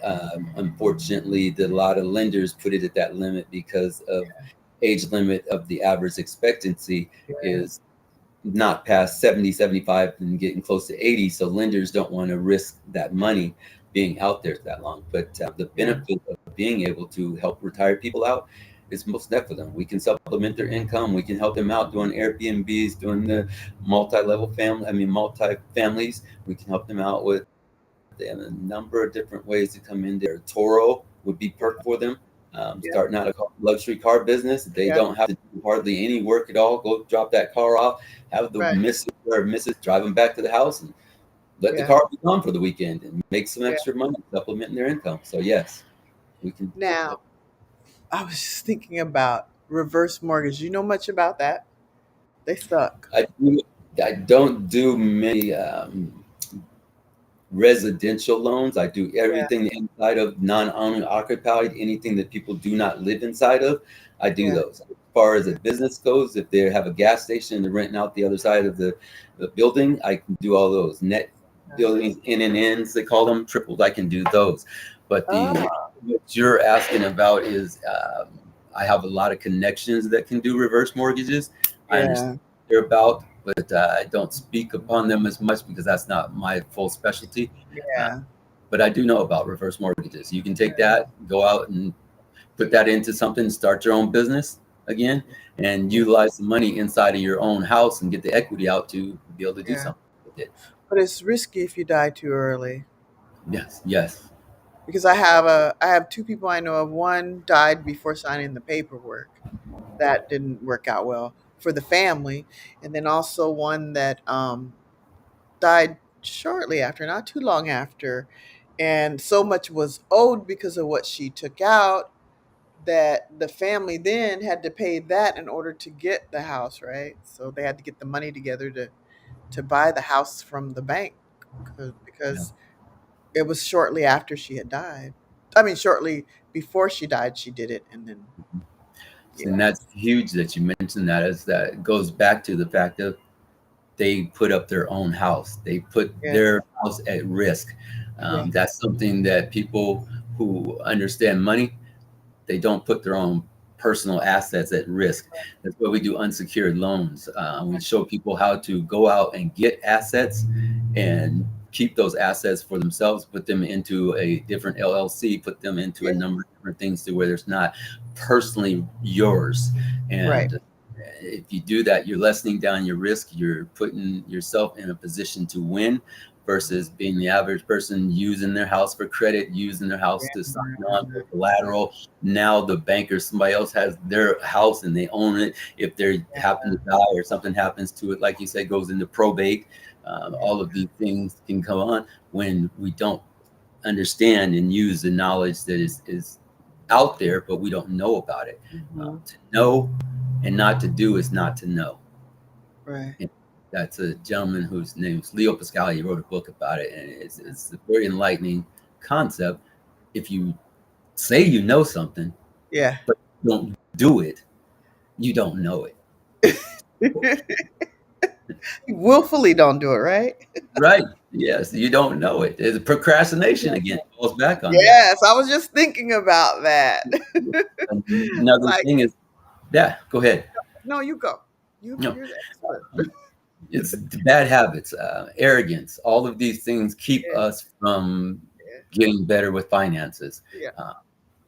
unfortunately, a lot of lenders put it at that limit because of age limit of the average expectancy Yeah. is not past 70, 75, and getting close to 80. So lenders don't want to risk that money being out there that long. But the Yeah. benefit of being able to help retired people out is most definitely for them. We can supplement their income. We can help them out doing Airbnbs, doing the multi-level family. I mean, multi-families. We can help them out with and a number of different ways to come in there. Toro would be perfect for them. Yeah. Starting out a luxury car business, they Yeah. don't have to do hardly any work at all. Go drop that car off, have the Right. Mrs. or Mrs. drive them back to the house, and let the Yeah. car be gone for the weekend and make some Yeah. extra money, supplementing their income. So yes, we can. Now, I was just thinking about reverse mortgage. You know much about that? They suck. I do. I don't do many residential loans. I do Yeah. everything inside of non-owner occupied, anything that people do not live inside of. I do Yeah. those. As far as a business goes, if they have a gas station and they're renting out the other side of the building, I can do all those. Net buildings, in and ins, they call them triples. I can do those. But the Oh, what you're asking about is I have a lot of connections that can do reverse mortgages. I understand yeah. what they're about, but I don't speak upon them as much because that's not my full specialty. Uh, Yeah. but I do know about reverse mortgages. You can take that, go out and put that into something, start your own business again, and Yeah. utilize the money inside of your own house and get the equity out to be able to do Yeah. something with it. But it's risky if you die too early. Yes, yes, Because I have two people I know of. One died before signing the paperwork. That didn't work out well for the family. And then also one that died shortly after, not too long after. And so much was owed because of what she took out that the family then had to pay that in order to get the house, right? So they had to get the money together to buy the house from the bank yeah. because it was shortly after she had died. I mean, shortly before she died, she did it, and then And yeah, that's huge that you mentioned that, as that goes back to the fact of they put up their own house. They put Yes. their house at risk. Yes. That's something that people who understand money, they don't put their own personal assets at risk. That's why we do unsecured loans. We show people how to go out and get assets and keep those assets for themselves, put them into a different LLC, put them into a Yes. number of different things to where there's not personally yours. Right. And if you do that, you're lessening down your risk. You're putting yourself in a position to win versus being the average person using their house for credit, using their house to sign on for collateral. Now the banker, somebody else has their house and they own it. If they happen to die or something happens to it, like you said, goes into probate, all of these things can come on when we don't understand and use the knowledge that is out there, but we don't know about it. Hmm. To know and not to do is not to know. Right. And that's a gentleman whose name is Leo Pascal. He wrote a book about it, and it's a very enlightening concept. If you say you know something, Yeah. but don't do it, you don't know it. You willfully don't do it, right? Right? Yes, you don't know it. It's procrastination again. Falls back on that. Yes, I was just thinking about that. Another Like, thing is, yeah. Go ahead. no, you go. No, You're the expert. it's the bad habits, arrogance. All of these things keep Yeah, us from yeah, getting better with finances. yeah. Uh,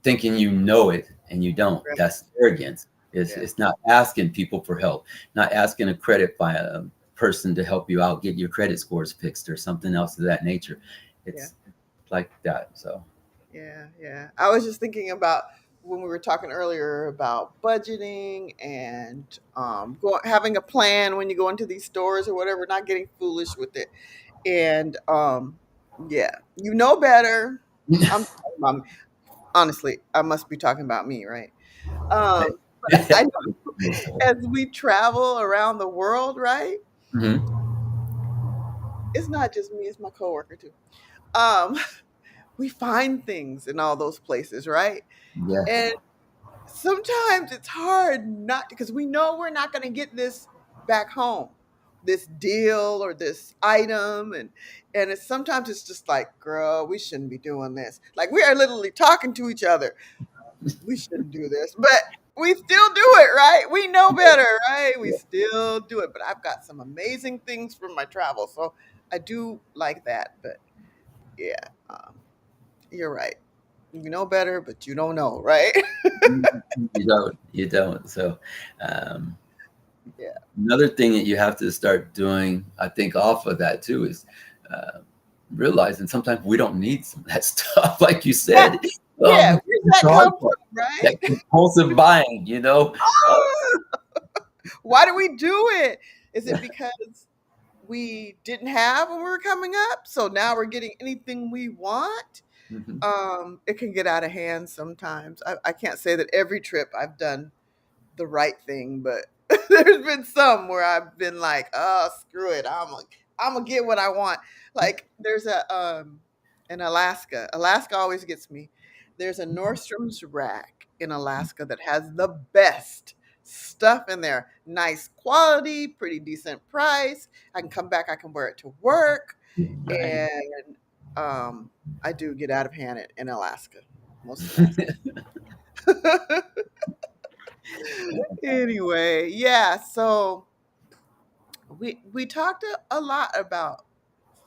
Thinking you know it and you don't. Right. That's arrogance. Yeah, It's not asking people for help, not asking a credit by a person to help you out, get your credit scores fixed or something else of that nature. yeah, It's like that. So, yeah, yeah. I was just thinking about when we were talking earlier about budgeting and having a plan when you go into these stores or whatever, not getting foolish with it. And yeah, you know better. I'm honestly, I must be talking about me, right? But I know as we travel around the world, right? Mhm. It's not just me; it's my coworker too. Um, we find things in all those places, right? Yeah. And sometimes it's hard not because we know we're not going to get this back home, this deal or this item, and it's sometimes it's just like, girl, we shouldn't be doing this. Like we are literally talking to each other. We shouldn't do this, but we still do it, right? We know better, right? We still do it. But I've got some amazing things from my travel, so I do like that. But yeah, you're right. You know better, but you don't know, right? You don't. You don't. So, um, Yeah. another thing that you have to start doing, I think, off of that too, is uh, realizing sometimes we don't need some of that stuff, like you Yeah, said. yeah. Where's It's that the come hard from, part, right? that compulsive buying, Why do we do it? Is it because we didn't have when we were coming up? So now we're getting anything we want? Mhm. It can get out of hand sometimes. I can't say that every trip I've done the right thing, but there's been some where I've been like, oh, screw it. I'm gonna get what I want. Like there's a in Alaska. Alaska always gets me. There's a Nordstrom's rack in Alaska that has the best stuff in there. Nice quality, pretty decent price. I can come back, I can wear it to work. Right. And I do get out of hand in Alaska most of the time. Anyway, yeah, so we talked a lot about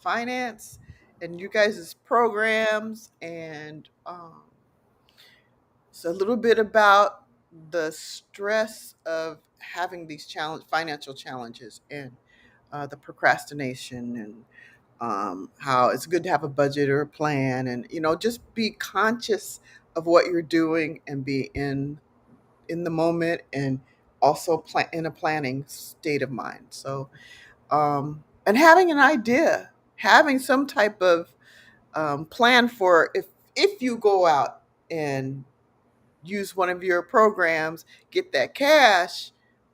finance and you guys' programs and so a little bit about the stress of having these financial challenges and the procrastination and how it's good to have a budget or a plan and just be conscious of what you're doing and be in the moment and also in a planning state of mind. So, and having an idea, having some type of plan for if you go out and use one of your programs, get that cash,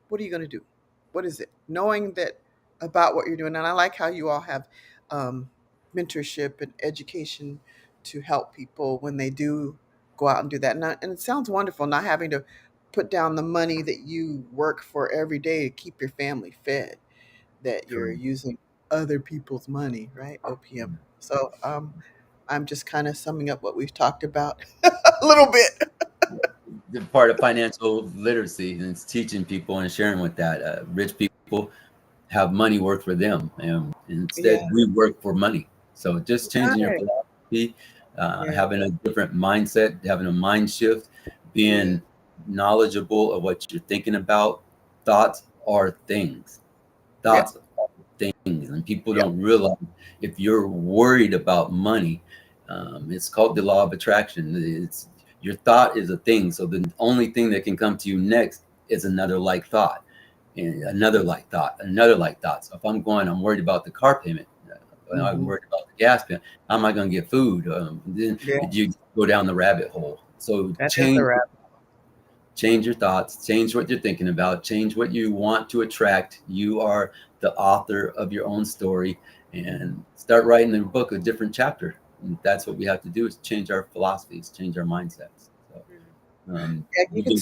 what are you going to do? What is it? Knowing that about what you're doing. And I like how you all have um, mentorship and education to help people when they do go out and do that. And it sounds wonderful not having to put down the money that you work for every day to keep your family fed. that you're Correct. using other people's money, right? OPM. So I'm just kind of summing up what we've talked about a little bit. The part of financial literacy, and it's teaching people and sharing with that. Rich people have money work for them, and instead Yeah. we work for money. So just changing your Right. philosophy, Yeah. having a different mindset, having a mind shift, Yeah. being knowledgeable of what you're thinking about. Thoughts are things. Yep. Thoughts are things, and people Yep. don't realize if you're worried about money, it's called the law of attraction. It's your thought is a thing. So the only thing that can come to you next is another like thought, and another like thought, another like thought. So if I'm worried about the car payment. I'm Hmm. worried about the gas payment. How am I going to get food? Then Yeah. you go down the rabbit hole. So That is the wrap. change your thoughts, change what you're thinking about, change what you want to attract. You are the author of your own story, and start writing the book a different chapter. And that's what we have to do, is change our philosophies, change our mindsets. So Yeah, you do,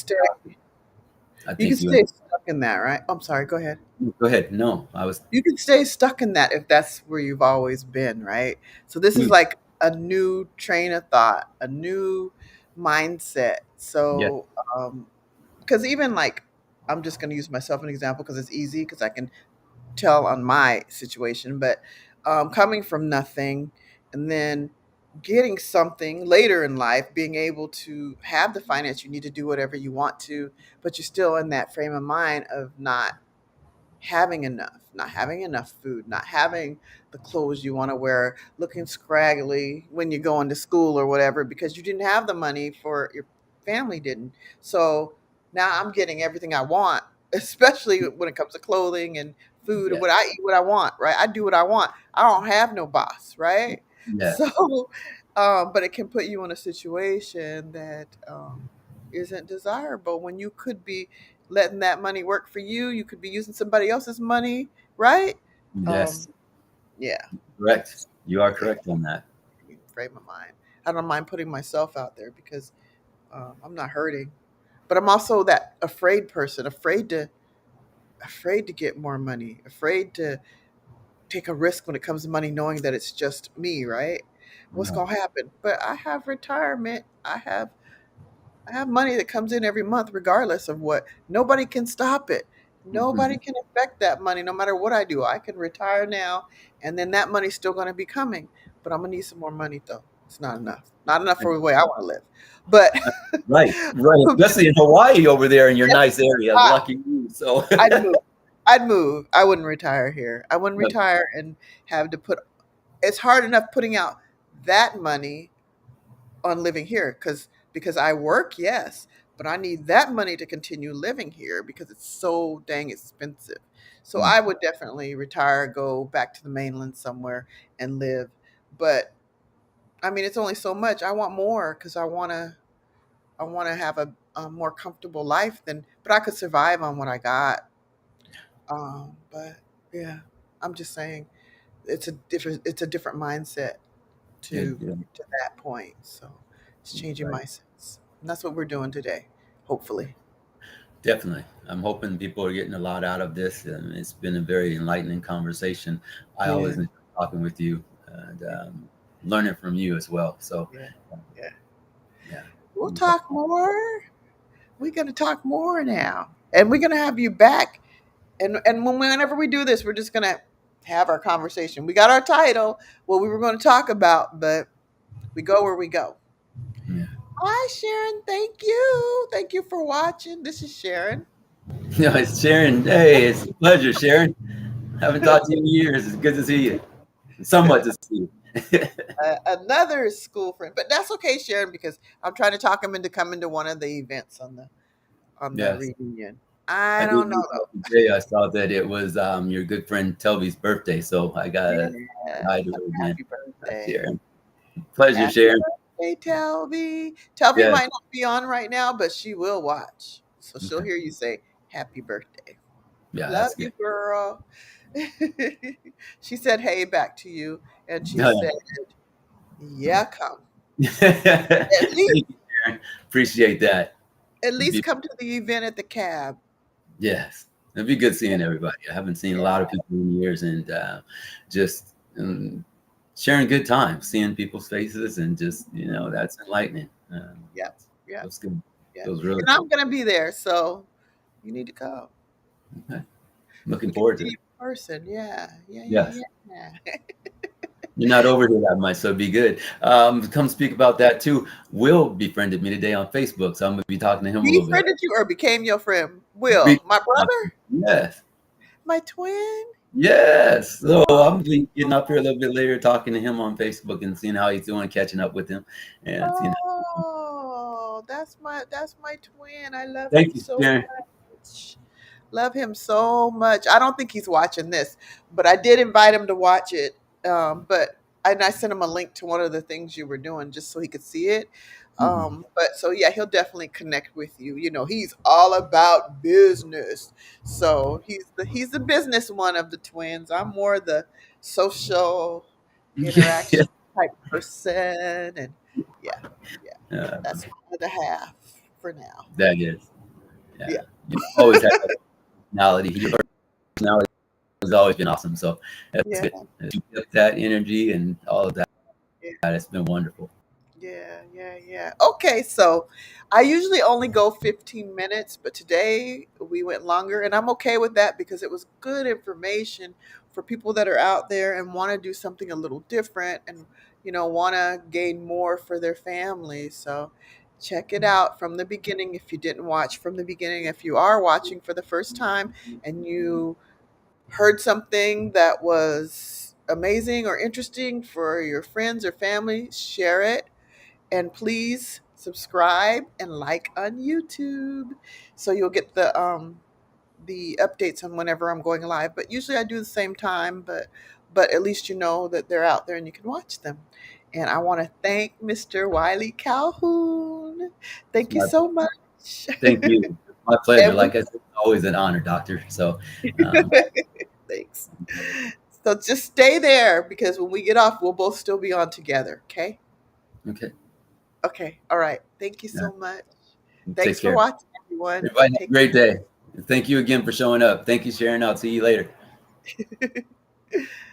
I you can think you, stay stuck in that, right? I'm sorry, go ahead. go ahead. No, I was, You can stay stuck in that if that's where you've always been, right? So this is like a new train of thought, a new mindset. yeah, So because even like I'm just going to use myself an example because it's easy because I can tell on my situation, but coming from nothing and then getting something later in life, being able to have the finance you need to do whatever you want to, but you're still in that frame of mind of not having enough food, not having the clothes you want to wear, looking scraggly when you're going to school or whatever because you didn't have the money for your family didn't. So now I'm getting everything I want, especially when it comes to clothing and food and yeah, what I eat what I want, right? I do what I want. I don't have no boss, right? yeah, So but it can put you in a situation that isn't desirable when you could be letting that money work for you. You could be using somebody else's money, right? yes, Yeah, correct. You are yeah. correct on that. Frame of mind. I don't mind putting myself out there because I'm not hurting, but I'm also that afraid person, afraid to get more money, afraid to take a risk when it comes to money, knowing that it's just me, right? What's Right. gonna happen? But I have retirement. I have money that comes in every month, regardless of what. Nobody can stop it. Nobody Mhm. can affect that money, no matter what I do. I can retire now, and then that money's still going to be coming. But I'm gonna need some more money, though. It's not enough. Not enough for the way I want to live. But Right, right. Especially in Hawaii over there in your yes, nice area. Lucky you. So, I'd move. I'd move. I wouldn't retire here. I wouldn't no, retire and have to put. It's hard enough putting out that money on living here because I work, yes, but I need that money to continue living here because it's so dang expensive. So mm, I would definitely retire, go back to the mainland somewhere and live. But I mean, it's only so much. I want more because I want to have a more comfortable life than, but I could survive on what I got. But yeah, I'm just saying it's a different mindset to yeah, get to that point. So it's changing right. mindsets. And that's what we're doing today, hopefully. Definitely. I'm hoping people are getting a lot out of this. And it's been a very enlightening conversation. I always Yeah, enjoy talking with you and yeah, learning from you as well. So, yeah, yeah. yeah. We'll talk more. We're going to talk more now. And we're going to have you back. And whenever we do this, we're just going to have our conversation. We got our title, what we were going to talk about, but we go where we go. Yeah. Hi, Sharon. Thank you. Thank you for watching. This is Sharon. No, it's Sharon. Hey, it's a pleasure, Sharon. Haven't talked to you in years. It's good to see you. Somewhat to see you. Another school friend, but that's okay, Sharon, because I'm trying to talk him into coming to one of the events on the Yes. reunion. I I did don't know look up today. I saw that it was your good friend Telby's birthday, so I though. got Yeah, hi to her again. happy birthday, Sharon, pleasure, happy Sharon. birthday, Telby. Telby Yes, might not be on right now, but she will watch, so she'll okay. hear you say happy birthday. Yeah, Love that's you, good. girl. She said hey back to you, and she said, "Yeah, come at least." Thank you, Sharon. Appreciate that. At least Be- come to the event at the cab. Yes, It'd be good Yeah, seeing everybody. I haven't seen a lot yeah, of people in years, and just sharing good times, seeing people's faces, and just that's enlightening. yeah, yeah, Feels good. yeah. Feels really And good. I'm gonna be there, so you need to come. Okay. We Looking can forward see to you it. in person. Yeah, yeah, Yes. yeah, yeah. You're not over here that much, so it'd be good. Come speak about that too. Will befriended me today on Facebook, so I'm gonna be talking to him a little bit. Befriended you or became your friend? Be- Will, my brother, yes, my twin. yes. So Oh, I'm be getting up here a little bit later, talking to him on Facebook and seeing how he's doing, catching up with him, and seeing. oh, that's my twin. I love him Thank you, so Sharon. much. Love him so much. I don't think he's watching this, but I did invite him to watch it. But and I sent him a link to one of the things you were doing just so he could see it. Mhm. But so yeah, he'll definitely connect with you. You know, he's all about business. So he's the business one of the twins. I'm more the social Yeah, interaction type person. And yeah, yeah, uh, that's my other half for now. that is. Yeah, Yeah, you always had that personality. Your personality has always been awesome. So that's yeah. good. You get that energy and all of that. It's been wonderful. Yeah, yeah, yeah. Okay, so I usually only go 15 minutes, but today we went longer, and I'm okay with that because it was good information for people that are out there and want to do something a little different and, want to gain more for their family. So check it out from the beginning if you didn't watch from the beginning. If you are watching for the first time and you heard something that was amazing or interesting for your friends or family, share it, and please subscribe and like on YouTube so you'll get the updates on whenever I'm going live. But usually I do the same time, but at least you know that they're out there and you can watch them. And I want to thank Mr. Wiley Calhoun. It's Thank you my so much. Thank you. My pleasure. And Like I said, it's always an honor, Doctor. So, um, thanks. So just stay there because when we get off, we'll both still be on together. Okay. okay. Okay. All right. Thank you Yeah. so much. Take Thanks for care. watching, everyone. Everybody have a Take great day. Thank you again for showing up. Thank you, Sharon. I'll see you later. care.